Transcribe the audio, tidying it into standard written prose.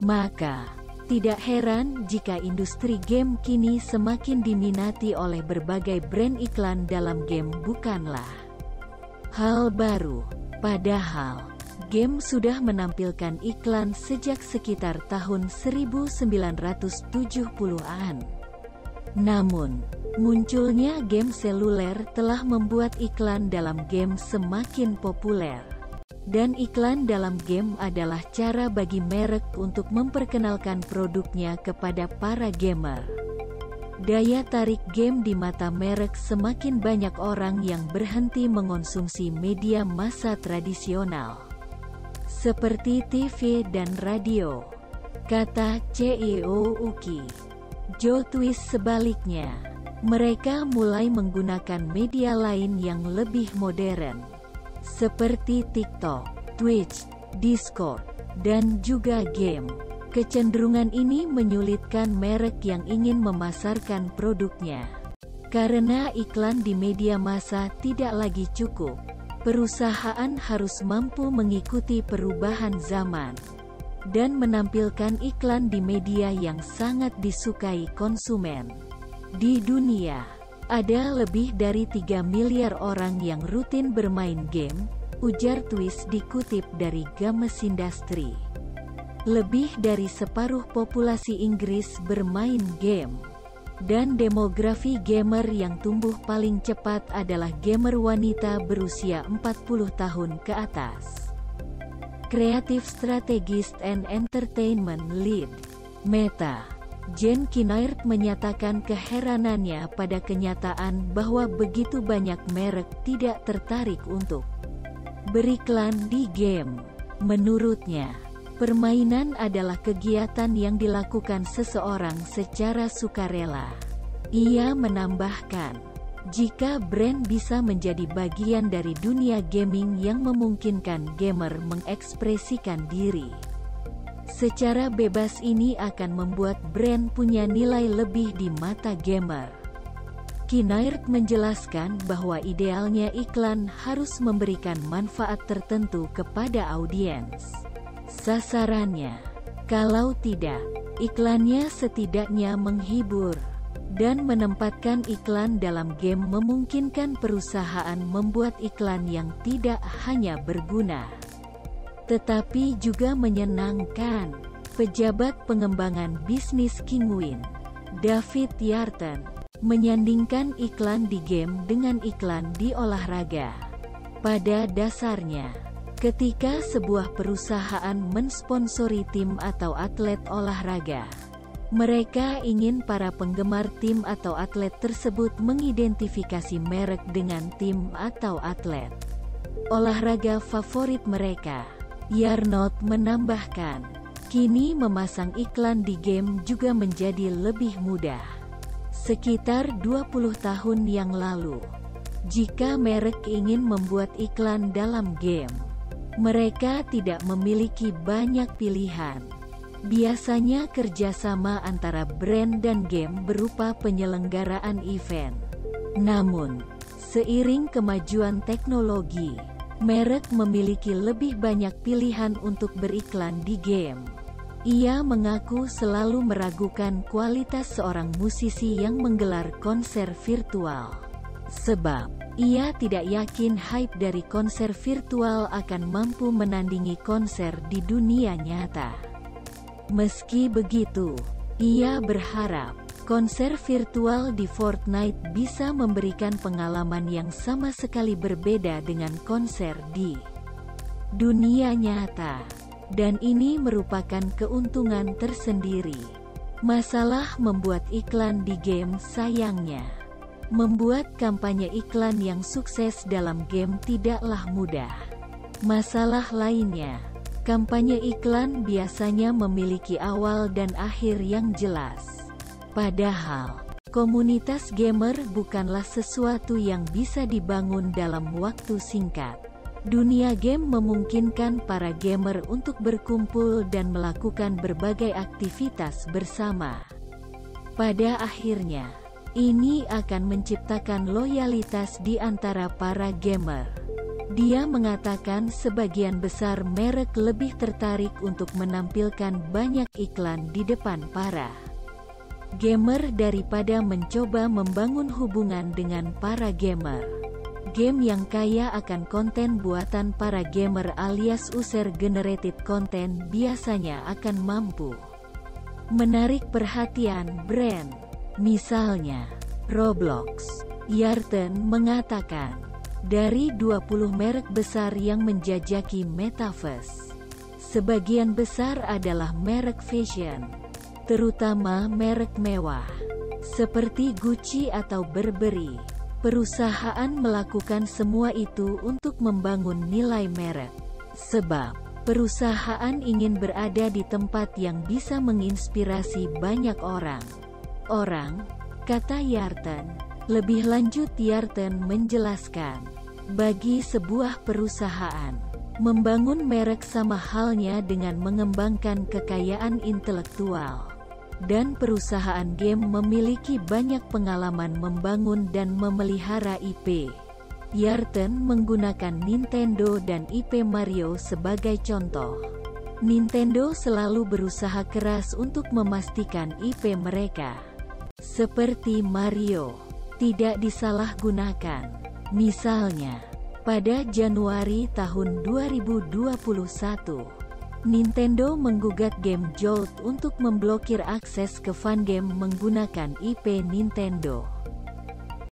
Maka, tidak heran jika industri game kini semakin diminati oleh berbagai brand iklan dalam game bukanlah hal baru. Padahal, game sudah menampilkan iklan sejak sekitar tahun 1970-an. Namun, munculnya game seluler telah membuat iklan dalam game semakin populer. Dan iklan dalam game adalah cara bagi merek untuk memperkenalkan produknya kepada para gamer. Daya tarik game di mata merek semakin banyak orang yang berhenti mengonsumsi media massa tradisional seperti TV dan radio, kata CEO Uki. Joe Twist sebaliknya, mereka mulai menggunakan media lain yang lebih modern, seperti TikTok, Twitch, Discord, dan juga game. Kecenderungan ini menyulitkan merek yang ingin memasarkan produknya. Karena iklan di media massa tidak lagi cukup, perusahaan harus mampu mengikuti perubahan zaman dan menampilkan iklan di media yang sangat disukai konsumen. Di dunia, ada lebih dari 3 miliar orang yang rutin bermain game, ujar Twist dikutip dari Games Industry. Lebih dari separuh populasi Inggris bermain game. Dan demografi gamer yang tumbuh paling cepat adalah gamer wanita berusia 40 tahun ke atas. Creative Strategist and Entertainment Lead, Meta, Jen Kinnaird menyatakan keheranannya pada kenyataan bahwa begitu banyak merek tidak tertarik untuk beriklan di game. Menurutnya, permainan adalah kegiatan yang dilakukan seseorang secara sukarela. Ia menambahkan, jika brand bisa menjadi bagian dari dunia gaming yang memungkinkan gamer mengekspresikan diri secara bebas, ini akan membuat brand punya nilai lebih di mata gamer. Kinnaird menjelaskan bahwa idealnya iklan harus memberikan manfaat tertentu kepada audiens sasarannya. Kalau tidak, iklannya setidaknya menghibur. Dan menempatkan iklan dalam game memungkinkan perusahaan membuat iklan yang tidak hanya berguna, tetapi juga menyenangkan. Pejabat pengembangan bisnis Kinguin, David Yarton, menyandingkan iklan di game dengan iklan di olahraga. Pada dasarnya, ketika sebuah perusahaan mensponsori tim atau atlet olahraga, mereka ingin para penggemar tim atau atlet tersebut mengidentifikasi merek dengan tim atau atlet olahraga favorit mereka. Yarnot menambahkan, kini memasang iklan di game juga menjadi lebih mudah. Sekitar 20 tahun yang lalu, jika merek ingin membuat iklan dalam game, mereka tidak memiliki banyak pilihan. Biasanya kerjasama antara brand dan game berupa penyelenggaraan event. Namun, seiring kemajuan teknologi, merek memiliki lebih banyak pilihan untuk beriklan di game. Ia mengaku selalu meragukan kualitas seorang musisi yang menggelar konser virtual, sebab ia tidak yakin hype dari konser virtual akan mampu menandingi konser di dunia nyata. Meski begitu, ia berharap konser virtual di Fortnite bisa memberikan pengalaman yang sama sekali berbeda dengan konser di dunia nyata, dan ini merupakan keuntungan tersendiri. Masalah membuat iklan di game sayangnya, membuat kampanye iklan yang sukses dalam game tidaklah mudah. Masalah lainnya, kampanye iklan biasanya memiliki awal dan akhir yang jelas. Padahal, komunitas gamer bukanlah sesuatu yang bisa dibangun dalam waktu singkat. Dunia game memungkinkan para gamer untuk berkumpul dan melakukan berbagai aktivitas bersama. Pada akhirnya, ini akan menciptakan loyalitas di antara para gamer. Dia mengatakan sebagian besar merek lebih tertarik untuk menampilkan banyak iklan di depan para gamer daripada mencoba membangun hubungan dengan para gamer. Game yang kaya akan konten buatan para gamer alias user-generated content biasanya akan mampu menarik perhatian brand. Misalnya, Roblox. Yarten mengatakan, dari 20 merek besar yang menjajaki Metaverse, sebagian besar adalah merek fashion, terutama merek mewah, seperti Gucci atau Burberry. Perusahaan melakukan semua itu untuk membangun nilai merek, sebab perusahaan ingin berada di tempat yang bisa menginspirasi banyak orang, kata Yarten. Lebih lanjut Yarten menjelaskan, bagi sebuah perusahaan, membangun merek sama halnya dengan mengembangkan kekayaan intelektual. Dan perusahaan game memiliki banyak pengalaman membangun dan memelihara IP. Yarten menggunakan Nintendo dan IP Mario sebagai contoh. Nintendo selalu berusaha keras untuk memastikan IP mereka, seperti Mario, tidak disalahgunakan. Misalnya, pada Januari tahun 2021, Nintendo menggugat game Jolt untuk memblokir akses ke fangame menggunakan IP Nintendo.